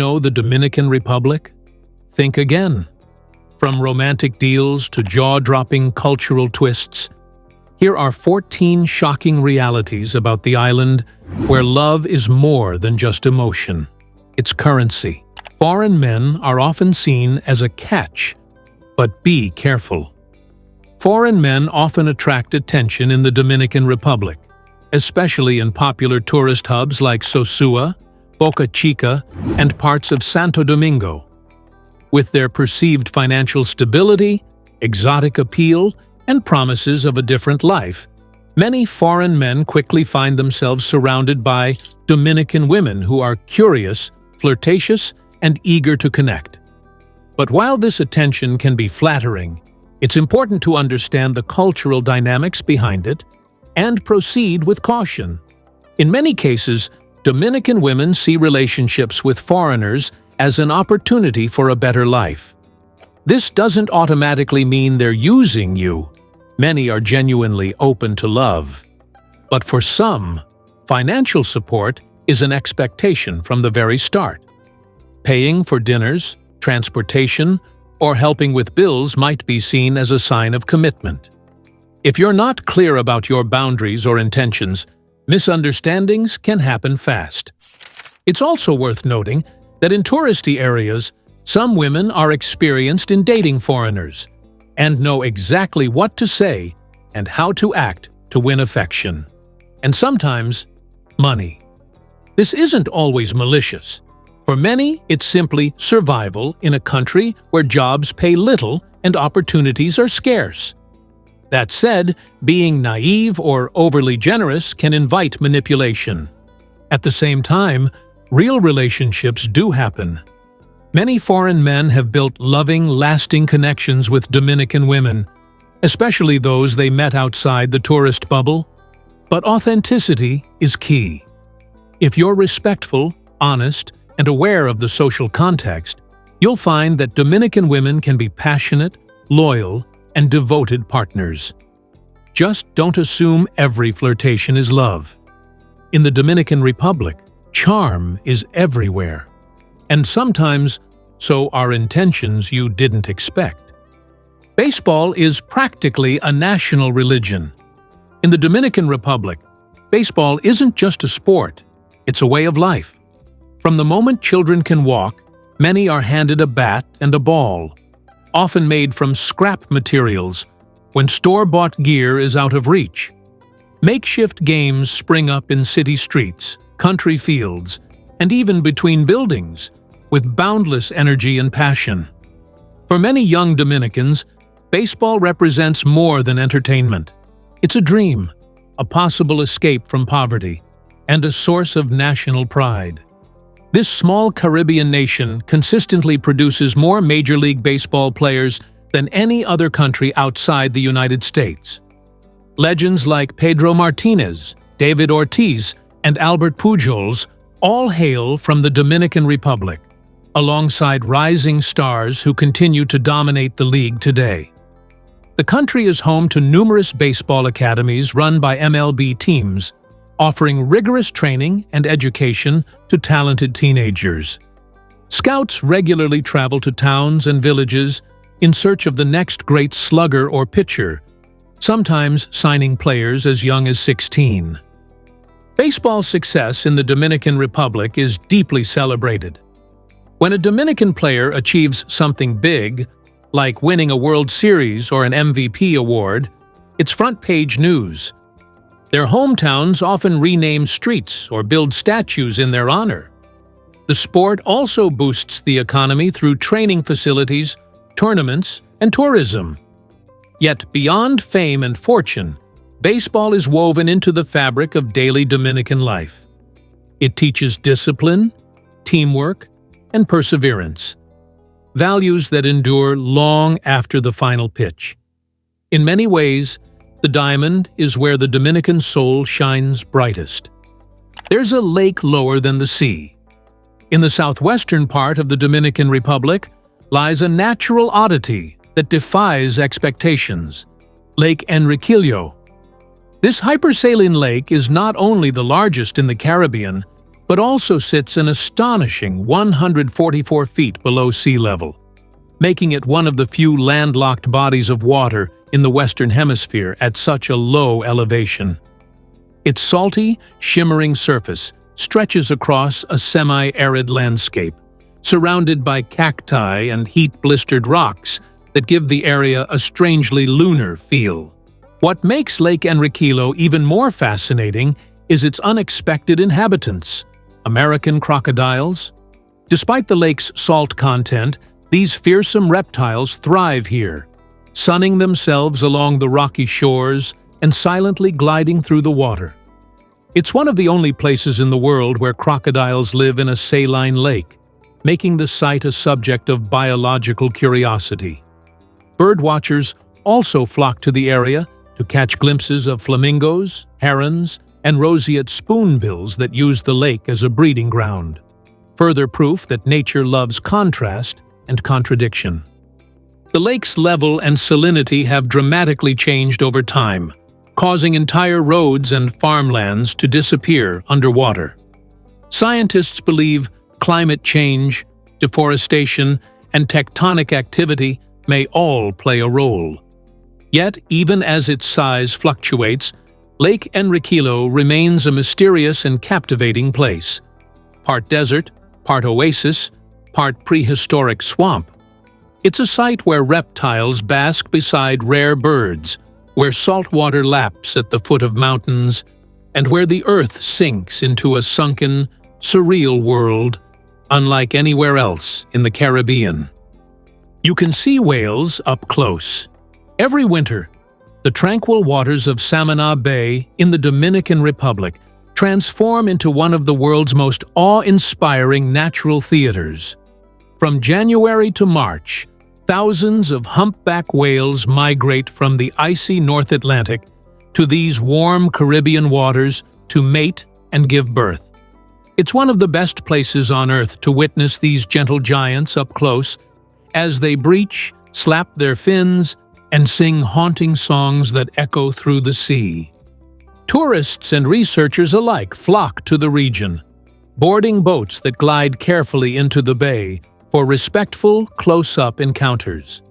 know the Dominican Republic? Think again. From romantic deals to jaw-dropping cultural twists, here are 14 shocking realities about the island where love is more than just emotion. It's currency. Foreign men are often seen as a catch, but be careful. Foreign men often attract attention in the Dominican Republic, especially in popular tourist hubs like Sosua, Boca Chica, and parts of Santo Domingo. With their perceived financial stability, exotic appeal, and promises of a different life, many foreign men quickly find themselves surrounded by Dominican women who are curious, flirtatious, and eager to connect. But while this attention can be flattering, it's important to understand the cultural dynamics behind it and proceed with caution. In many cases, Dominican women see relationships with foreigners as an opportunity for a better life. This doesn't automatically mean they're using you. Many are genuinely open to love. But for some, financial support is an expectation from the very start. Paying for dinners, transportation, or helping with bills might be seen as a sign of commitment. If you're not clear about your boundaries or intentions, misunderstandings can happen fast. It's also worth noting that in touristy areas, some women are experienced in dating foreigners and know exactly what to say and how to act to win affection. And sometimes, money. This isn't always malicious. For many, it's simply survival in a country where jobs pay little and opportunities are scarce. That said, being naive or overly generous can invite manipulation. At the same time, real relationships do happen. Many foreign men have built loving, lasting connections with Dominican women, especially those they met outside the tourist bubble. But authenticity is key. If you're respectful, honest, and aware of the social context, you'll find that Dominican women can be passionate, loyal, and devoted partners. Just don't assume every flirtation is love. In the Dominican Republic, charm is everywhere. And sometimes, so are intentions you didn't expect. Baseball is practically a national religion. In the Dominican Republic, baseball isn't just a sport, it's a way of life. From the moment children can walk, many are handed a bat and a ball, often made from scrap materials when store-bought gear is out of reach. Makeshift games spring up in city streets, country fields, and even between buildings, with boundless energy and passion. For many young Dominicans, baseball represents more than entertainment. It's a dream, a possible escape from poverty, and a source of national pride. This small Caribbean nation consistently produces more Major League Baseball players than any other country outside the United States. Legends like Pedro Martinez, David Ortiz, and Albert Pujols all hail from the Dominican Republic, alongside rising stars who continue to dominate the league today. The country is home to numerous baseball academies run by MLB teams, offering rigorous training and education to talented teenagers. Scouts regularly travel to towns and villages in search of the next great slugger or pitcher, sometimes signing players as young as 16. Baseball success in the Dominican Republic is deeply celebrated. When a Dominican player achieves something big, like winning a World Series or an MVP award, it's front-page news. Their hometowns often rename streets or build statues in their honor. The sport also boosts the economy through training facilities, tournaments, and tourism. Yet beyond fame and fortune, baseball is woven into the fabric of daily Dominican life. It teaches discipline, teamwork, and perseverance, values that endure long after the final pitch. In many ways, the diamond is where the Dominican soul shines brightest. There's a lake lower than the sea. In the southwestern part of the Dominican Republic lies a natural oddity that defies expectations, Lake Enriquillo. This hypersaline lake is not only the largest in the Caribbean, but also sits an astonishing 144 feet below sea level, making it one of the few landlocked bodies of water in the Western Hemisphere at such a low elevation. Its salty, shimmering surface stretches across a semi-arid landscape, surrounded by cacti and heat-blistered rocks that give the area a strangely lunar feel. What makes Lake Enriquillo even more fascinating is its unexpected inhabitants, American crocodiles. Despite the lake's salt content, these fearsome reptiles thrive here, sunning themselves along the rocky shores and silently gliding through the water. It's one of the only places in the world where crocodiles live in a saline lake, making the site a subject of biological curiosity. Birdwatchers also flock to the area to catch glimpses of flamingos, herons, and roseate spoonbills that use the lake as a breeding ground. Further proof that nature loves contrast and contradiction. The lake's level and salinity have dramatically changed over time, causing entire roads and farmlands to disappear underwater. Scientists believe climate change, deforestation, and tectonic activity may all play a role. Yet, even as its size fluctuates, Lake Enriquillo remains a mysterious and captivating place. Part desert, part oasis, part prehistoric swamp. It's a site where reptiles bask beside rare birds, where saltwater laps at the foot of mountains, and where the earth sinks into a sunken, surreal world unlike anywhere else in the Caribbean. You can see whales up close. Every winter, the tranquil waters of Samana Bay in the Dominican Republic transform into one of the world's most awe-inspiring natural theaters. From January to March, thousands of humpback whales migrate from the icy North Atlantic to these warm Caribbean waters to mate and give birth. It's one of the best places on Earth to witness these gentle giants up close as they breach, slap their fins, and sing haunting songs that echo through the sea. Tourists and researchers alike flock to the region, boarding boats that glide carefully into the bay for respectful, close-up encounters.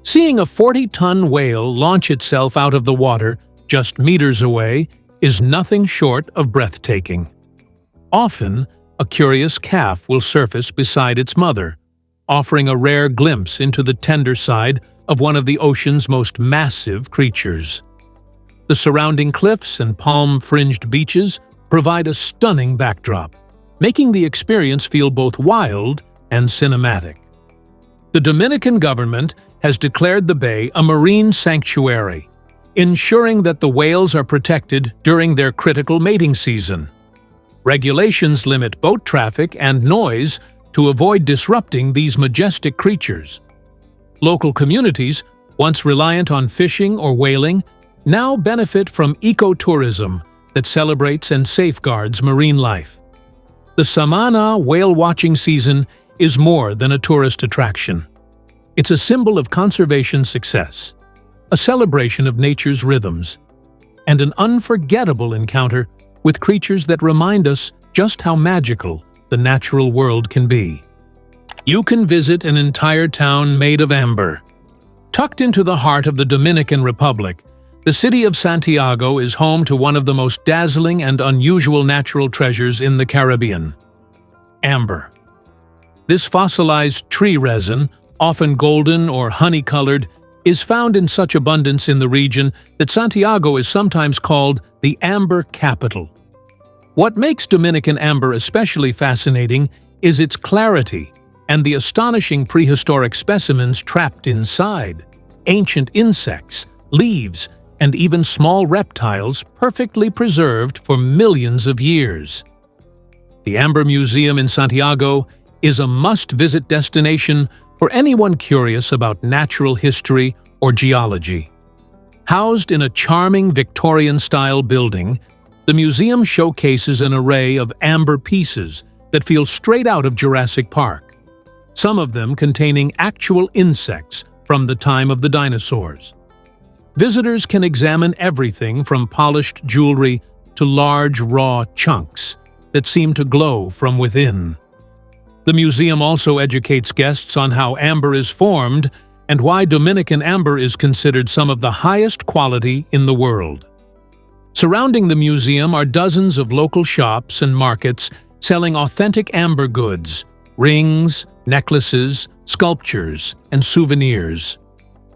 Seeing a 40-ton whale launch itself out of the water just meters away is nothing short of breathtaking. Often, a curious calf will surface beside its mother, offering a rare glimpse into the tender side of one of the ocean's most massive creatures. The surrounding cliffs and palm-fringed beaches provide a stunning backdrop, making the experience feel both wild and cinematic. The Dominican government has declared the bay a marine sanctuary, ensuring that the whales are protected during their critical mating season. Regulations limit boat traffic and noise to avoid disrupting these majestic creatures. Local communities, once reliant on fishing or whaling, now benefit from ecotourism that celebrates and safeguards marine life. The Samana whale watching season is more than a tourist attraction. It's a symbol of conservation success, a celebration of nature's rhythms, and an unforgettable encounter with creatures that remind us just how magical the natural world can be. You can visit an entire town made of amber. Tucked into the heart of the Dominican Republic, the city of Santiago is home to one of the most dazzling and unusual natural treasures in the Caribbean: amber. This fossilized tree resin, often golden or honey-colored, is found in such abundance in the region that Santiago is sometimes called the Amber Capital. What makes Dominican amber especially fascinating is its clarity and the astonishing prehistoric specimens trapped inside: ancient insects, leaves, and even small reptiles perfectly preserved for millions of years. The Amber Museum in Santiago is a must-visit destination for anyone curious about natural history or geology. Housed in a charming Victorian-style building, the museum showcases an array of amber pieces that feel straight out of Jurassic Park, some of them containing actual insects from the time of the dinosaurs. Visitors can examine everything from polished jewelry to large raw chunks, that seem to glow from within. The museum also educates guests on how amber is formed and why Dominican amber is considered some of the highest quality in the world. Surrounding the museum are dozens of local shops and markets selling authentic amber goods, rings, necklaces, sculptures, and souvenirs.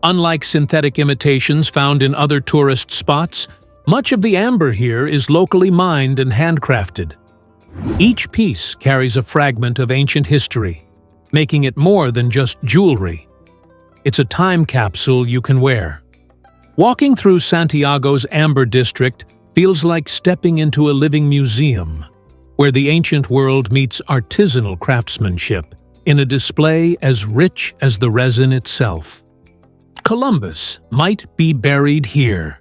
Unlike synthetic imitations found in other tourist spots, much of the amber here is locally mined and handcrafted. Each piece carries a fragment of ancient history, making it more than just jewelry. It's a time capsule you can wear. Walking through Santiago's Amber District feels like stepping into a living museum, where the ancient world meets artisanal craftsmanship in a display as rich as the resin itself. Columbus might be buried here.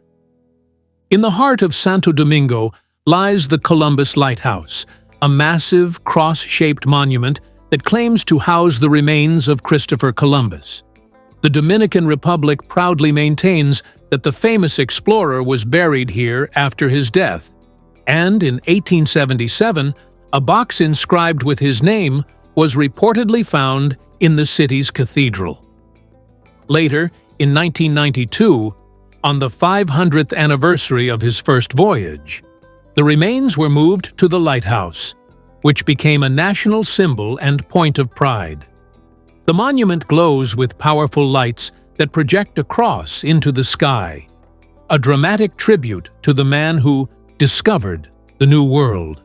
In the heart of Santo Domingo lies the Columbus Lighthouse, a massive, cross-shaped monument that claims to house the remains of Christopher Columbus. The Dominican Republic proudly maintains that the famous explorer was buried here after his death, and in 1877, a box inscribed with his name was reportedly found in the city's cathedral. Later, in 1992, on the 500th anniversary of his first voyage, the remains were moved to the lighthouse, which became a national symbol and point of pride. The monument glows with powerful lights that project across into the sky, a dramatic tribute to the man who discovered the New World.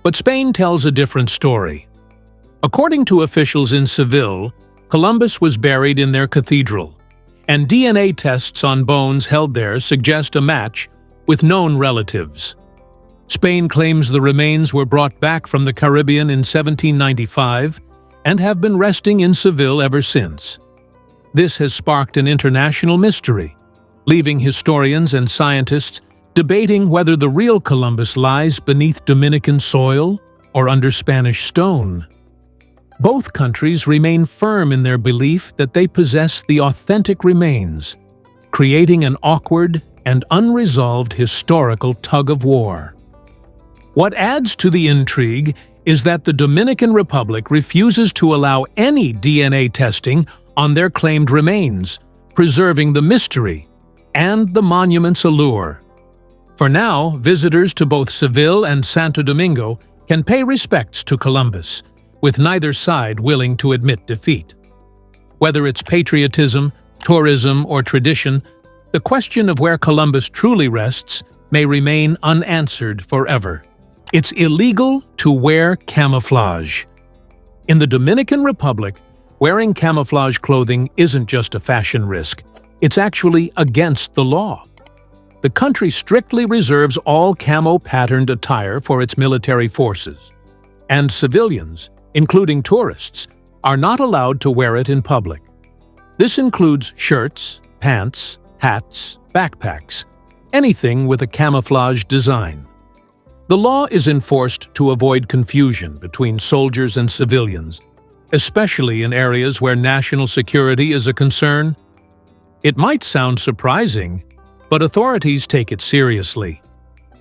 But Spain tells a different story. According to officials in Seville, Columbus was buried in their cathedral, and DNA tests on bones held there suggest a match with known relatives. Spain claims the remains were brought back from the Caribbean in 1795 and have been resting in Seville ever since. This has sparked an international mystery, leaving historians and scientists debating whether the real Columbus lies beneath Dominican soil or under Spanish stone. Both countries remain firm in their belief that they possess the authentic remains, creating an awkward and unresolved historical tug-of-war. What adds to the intrigue is that the Dominican Republic refuses to allow any DNA testing on their claimed remains, preserving the mystery and the monument's allure. For now, visitors to both Seville and Santo Domingo can pay respects to Columbus, with neither side willing to admit defeat. Whether it's patriotism, tourism, or tradition, the question of where Columbus truly rests may remain unanswered forever. It's illegal to wear camouflage. In the Dominican Republic, wearing camouflage clothing isn't just a fashion risk, it's actually against the law. The country strictly reserves all camo-patterned attire for its military forces, and civilians, including tourists, are not allowed to wear it in public. This includes shirts, pants, hats, backpacks, anything with a camouflage design. The law is enforced to avoid confusion between soldiers and civilians, especially in areas where national security is a concern. It might sound surprising, but authorities take it seriously,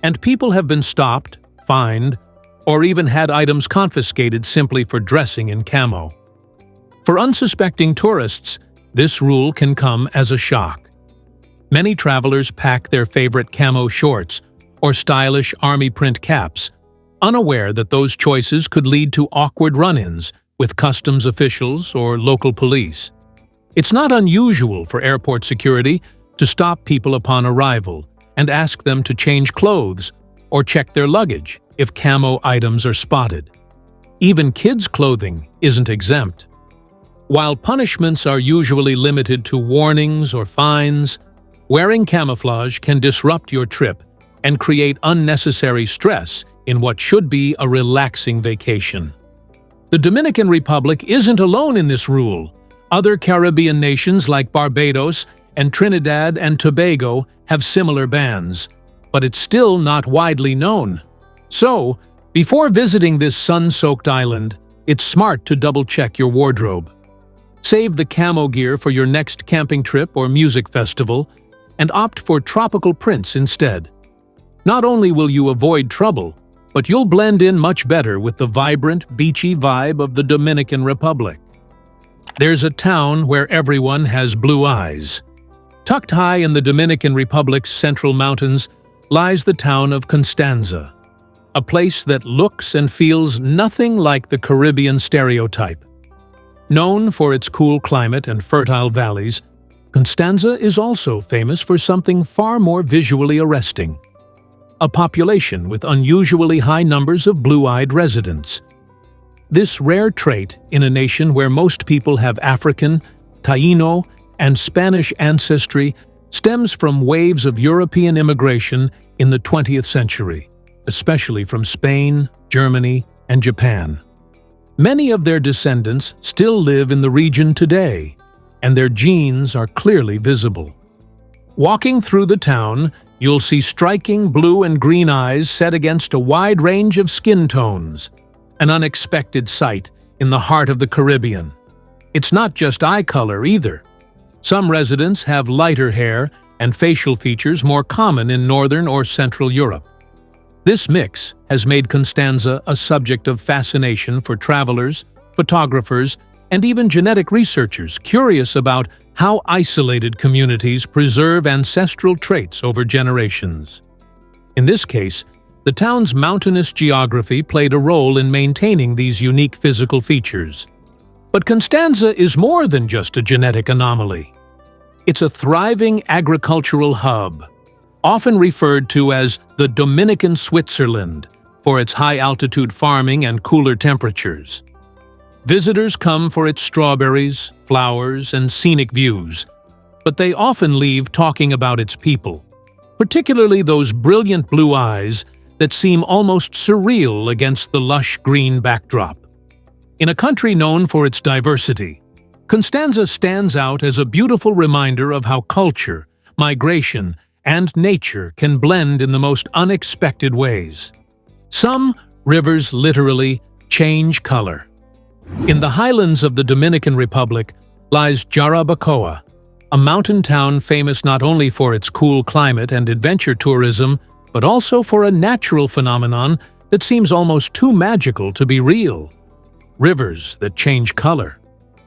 and people have been stopped, fined, or even had items confiscated simply for dressing in camo. For unsuspecting tourists, this rule can come as a shock. Many travelers pack their favorite camo shorts or stylish army print caps, unaware that those choices could lead to awkward run-ins with customs officials or local police. It's not unusual for airport security to stop people upon arrival and ask them to change clothes or check their luggage if camo items are spotted. Even kids' clothing isn't exempt. While punishments are usually limited to warnings or fines, wearing camouflage can disrupt your trip and create unnecessary stress in what should be a relaxing vacation. The Dominican Republic isn't alone in this rule. Other Caribbean nations like Barbados and Trinidad and Tobago have similar bans, but it's still not widely known. So, before visiting this sun-soaked island, it's smart to double-check your wardrobe. Save the camo gear for your next camping trip or music festival, and opt for tropical prints instead. Not only will you avoid trouble, but you'll blend in much better with the vibrant, beachy vibe of the Dominican Republic. There's a town where everyone has blue eyes. Tucked high in the Dominican Republic's central mountains lies the town of Constanza, a place that looks and feels nothing like the Caribbean stereotype. Known for its cool climate and fertile valleys, Constanza is also famous for something far more visually arresting: a population with unusually high numbers of blue-eyed residents. This rare trait in a nation where most people have African, Taino, and Spanish ancestry stems from waves of European immigration in the 20th century, especially from Spain, Germany, and Japan. Many of their descendants still live in the region today, and their genes are clearly visible. Walking through the town, you'll see striking blue and green eyes set against a wide range of skin tones, an unexpected sight in the heart of the Caribbean. It's not just eye color either. Some residents have lighter hair and facial features more common in Northern or Central Europe. This mix has made Constanza a subject of fascination for travelers, photographers, and even genetic researchers curious about how isolated communities preserve ancestral traits over generations. In this case, the town's mountainous geography played a role in maintaining these unique physical features. But Constanza is more than just a genetic anomaly. It's a thriving agricultural hub, often referred to as the Dominican Switzerland for its high-altitude farming and cooler temperatures. Visitors come for its strawberries, flowers, and scenic views, but they often leave talking about its people, particularly those brilliant blue eyes that seem almost surreal against the lush green backdrop. In a country known for its diversity, Constanza stands out as a beautiful reminder of how culture, migration, and nature can blend in the most unexpected ways. Some rivers literally change color. In the highlands of the Dominican Republic lies Jarabacoa, a mountain town famous not only for its cool climate and adventure tourism, but also for a natural phenomenon that seems almost too magical to be real: rivers that change color.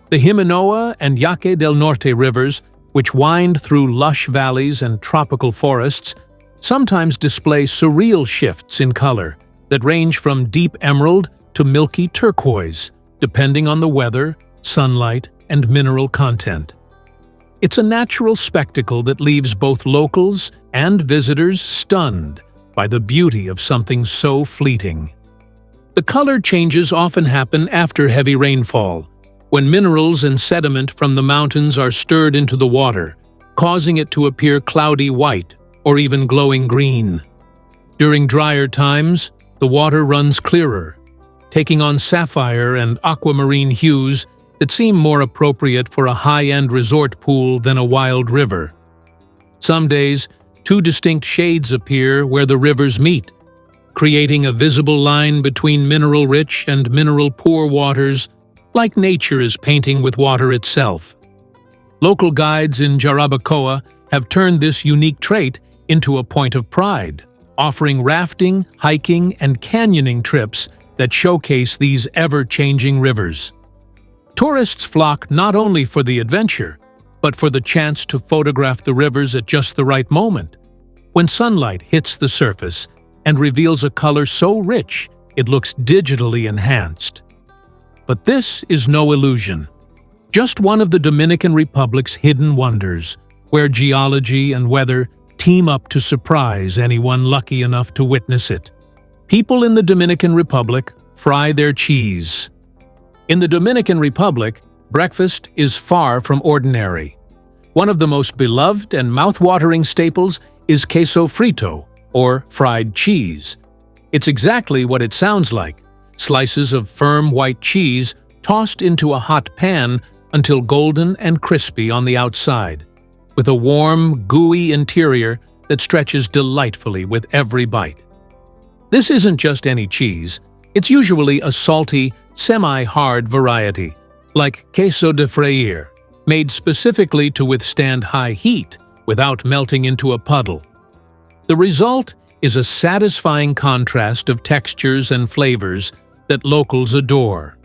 The Jimenoa and Yaque del Norte rivers, which wind through lush valleys and tropical forests, sometimes display surreal shifts in color that range from deep emerald to milky turquoise, depending on the weather, sunlight, and mineral content. It's a natural spectacle that leaves both locals and visitors stunned by the beauty of something so fleeting. The color changes often happen after heavy rainfall, when minerals and sediment from the mountains are stirred into the water, causing it to appear cloudy white or even glowing green. During drier times, the water runs clearer, taking on sapphire and aquamarine hues that seem more appropriate for a high-end resort pool than a wild river. Some days, two distinct shades appear where the rivers meet, creating a visible line between mineral-rich and mineral-poor waters, like nature is painting with water itself. Local guides in Jarabacoa have turned this unique trait into a point of pride, offering rafting, hiking, and canyoning trips that showcase these ever-changing rivers. Tourists flock not only for the adventure, but for the chance to photograph the rivers at just the right moment, when sunlight hits the surface and reveals a color so rich it looks digitally enhanced. But this is no illusion, just one of the Dominican Republic's hidden wonders, where geology and weather team up to surprise anyone lucky enough to witness it. People in the Dominican Republic fry their cheese. In the Dominican Republic, breakfast is far from ordinary. One of the most beloved and mouth-watering staples is queso frito, or fried cheese. It's exactly what it sounds like: slices of firm white cheese tossed into a hot pan until golden and crispy on the outside, with a warm, gooey interior that stretches delightfully with every bite. This isn't just any cheese. It's usually a salty, semi-hard variety, like queso de freír, made specifically to withstand high heat without melting into a puddle. The result is a satisfying contrast of textures and flavors that locals adore.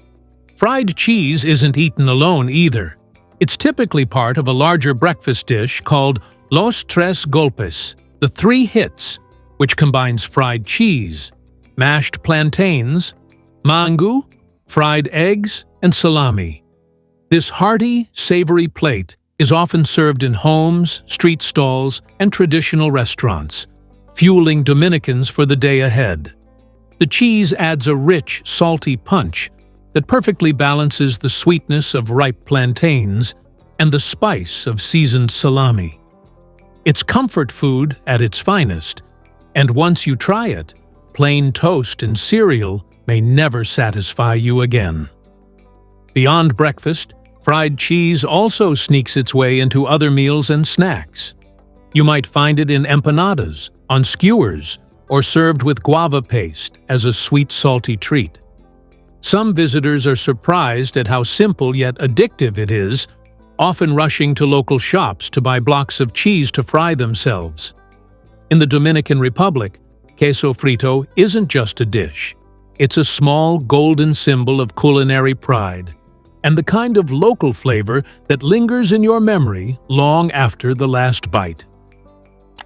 Fried cheese isn't eaten alone either. It's typically part of a larger breakfast dish called Los Tres Golpes, the three hits, which combines fried cheese, mashed plantains, mango, fried eggs, and salami. This hearty, savory plate is often served in homes, street stalls, and traditional restaurants, fueling Dominicans for the day ahead. The cheese adds a rich, salty punch that perfectly balances the sweetness of ripe plantains and the spice of seasoned salami. It's comfort food at its finest, and once you try it, plain toast and cereal may never satisfy you again. Beyond breakfast, fried cheese also sneaks its way into other meals and snacks. You might find it in empanadas, on skewers, or served with guava paste as a sweet, salty treat. Some visitors are surprised at how simple yet addictive it is, often rushing to local shops to buy blocks of cheese to fry themselves. In the Dominican Republic, queso frito isn't just a dish. It's a small golden symbol of culinary pride, and the kind of local flavor that lingers in your memory long after the last bite.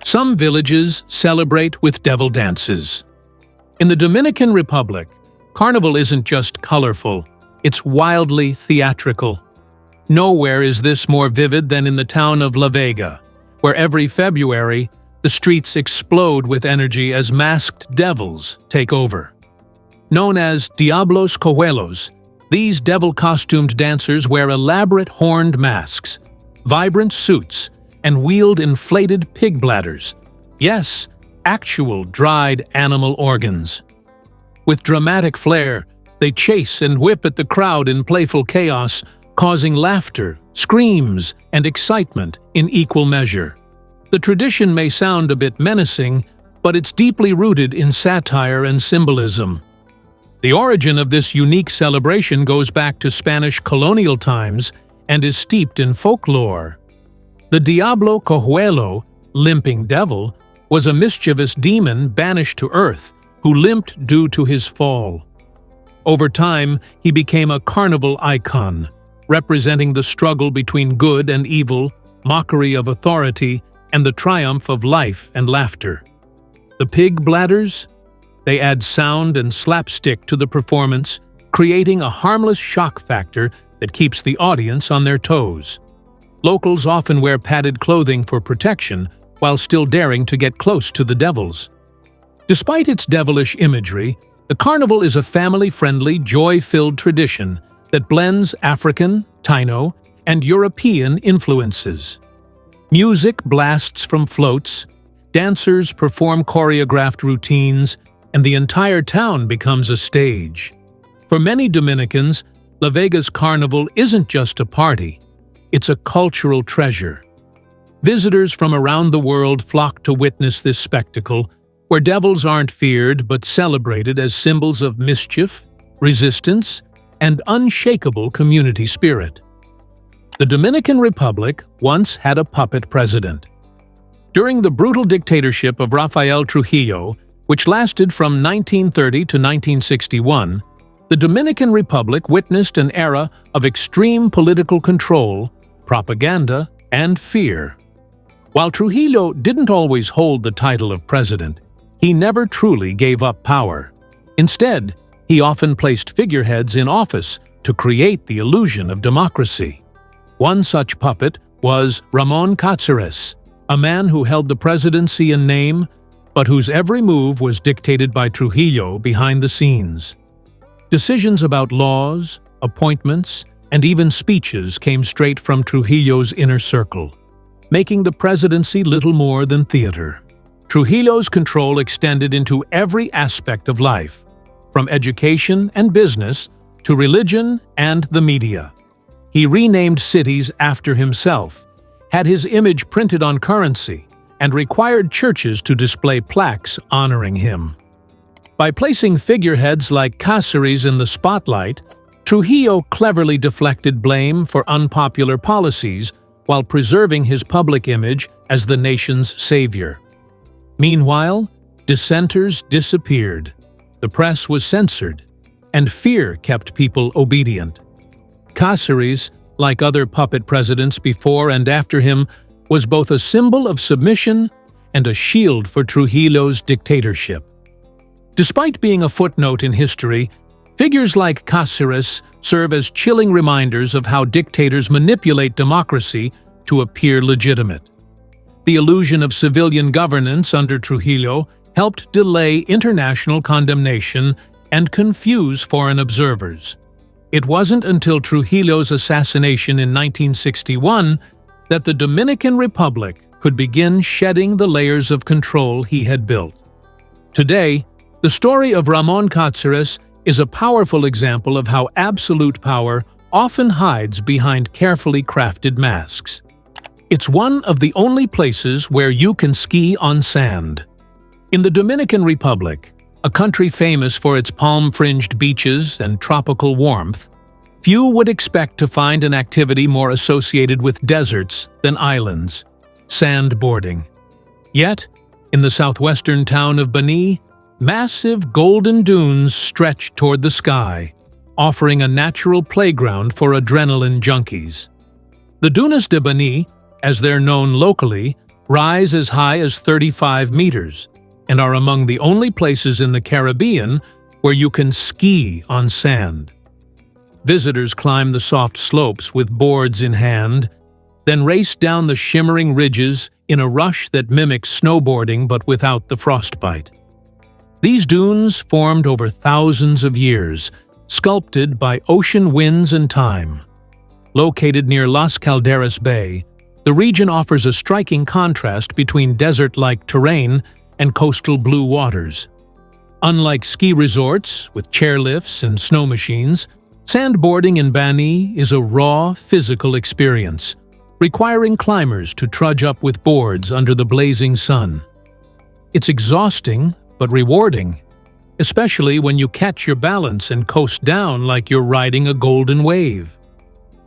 Some villages celebrate with devil dances. In the Dominican Republic, Carnival isn't just colorful, it's wildly theatrical. Nowhere is this more vivid than in the town of La Vega, where every February, the streets explode with energy as masked devils take over. Known as Diablos Cojuelos, these devil-costumed dancers wear elaborate horned masks, vibrant suits, and wield inflated pig bladders. Yes, actual dried animal organs. With dramatic flair, they chase and whip at the crowd in playful chaos, causing laughter, screams, and excitement in equal measure. The tradition may sound a bit menacing, but it's deeply rooted in satire and symbolism. The origin of this unique celebration goes back to Spanish colonial times and is steeped in folklore. The Diablo Cojuelo, limping devil, was a mischievous demon banished to earth who limped due to his fall. Over time, he became a carnival icon, representing the struggle between good and evil, mockery of authority, and the triumph of life and laughter. The pig bladders? They add sound and slapstick to the performance, creating a harmless shock factor that keeps the audience on their toes. Locals often wear padded clothing for protection while still daring to get close to the devils. Despite its devilish imagery, the carnival is a family-friendly, joy-filled tradition that blends African, Taino, and European influences. Music blasts from floats, dancers perform choreographed routines, and the entire town becomes a stage. For many Dominicans, La Vega's carnival isn't just a party, it's a cultural treasure. Visitors from around the world flock to witness this spectacle, where devils aren't feared but celebrated as symbols of mischief, resistance, and unshakable community spirit. The Dominican Republic once had a puppet president. During the brutal dictatorship of Rafael Trujillo, which lasted from 1930 to 1961, the Dominican Republic witnessed an era of extreme political control, propaganda, and fear. While Trujillo didn't always hold the title of president, he never truly gave up power. Instead, he often placed figureheads in office to create the illusion of democracy. One such puppet was Ramon Cáceres, a man who held the presidency in name, but whose every move was dictated by Trujillo behind the scenes. Decisions about laws, appointments, and even speeches came straight from Trujillo's inner circle, making the presidency little more than theater. Trujillo's control extended into every aspect of life, from education and business to religion and the media. He renamed cities after himself, had his image printed on currency, and required churches to display plaques honoring him. By placing figureheads like Cáceres in the spotlight, Trujillo cleverly deflected blame for unpopular policies while preserving his public image as the nation's savior. Meanwhile, Dissenters disappeared, the press was censored, and fear kept people obedient. Cáceres, like other puppet presidents before and after him, was both a symbol of submission and a shield for Trujillo's dictatorship. Despite being a footnote in history, figures like Cáceres serve as chilling reminders of how dictators manipulate democracy to appear legitimate. The illusion of civilian governance under Trujillo helped delay international condemnation and confuse foreign observers. It wasn't until Trujillo's assassination in 1961 that the Dominican Republic could begin shedding the layers of control he had built. Today, the story of Ramón Cáceres is a powerful example of how absolute power often hides behind carefully crafted masks. It's one of the only places where you can ski on sand. In the Dominican Republic, a country famous for its palm-fringed beaches and tropical warmth, few would expect to find an activity more associated with deserts than islands: sandboarding. Yet, in the southwestern town of Bani, massive golden dunes stretch toward the sky, offering a natural playground for adrenaline junkies. The Dunas de Bani, as they're known locally, rise as high as 35 meters and are among the only places in the Caribbean where you can ski on sand. Visitors climb the soft slopes with boards in hand, then race down the shimmering ridges in a rush that mimics snowboarding but without the frostbite. These dunes formed over thousands of years, sculpted by ocean winds and time. Located near Las Calderas Bay, the region offers a striking contrast between desert-like terrain and coastal blue waters. Unlike ski resorts with chairlifts and snow machines, sandboarding in Bani is a raw, physical experience, requiring climbers to trudge up with boards under the blazing sun. It's exhausting, but rewarding, especially when you catch your balance and coast down like you're riding a golden wave.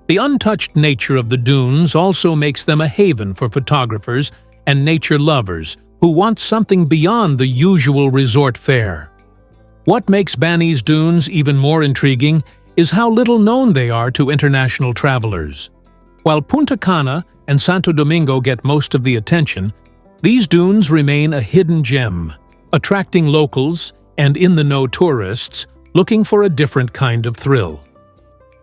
The untouched nature of the dunes also makes them a haven for photographers and nature lovers who want something beyond the usual resort fare. What makes Bani's dunes even more intriguing is how little known they are to international travelers. While Punta Cana and Santo Domingo get most of the attention, these dunes remain a hidden gem, attracting locals and in-the-know tourists looking for a different kind of thrill.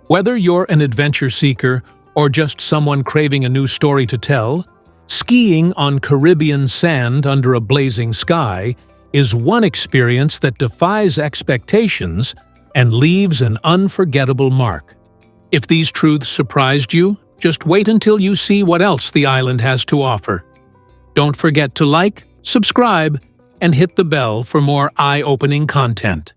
Whether you're an adventure seeker or just someone craving a new story to tell, skiing on Caribbean sand under a blazing sky is one experience that defies expectations and leaves an unforgettable mark. If these truths surprised you, just wait until you see what else the island has to offer. Don't forget to like, subscribe, and hit the bell for more eye-opening content.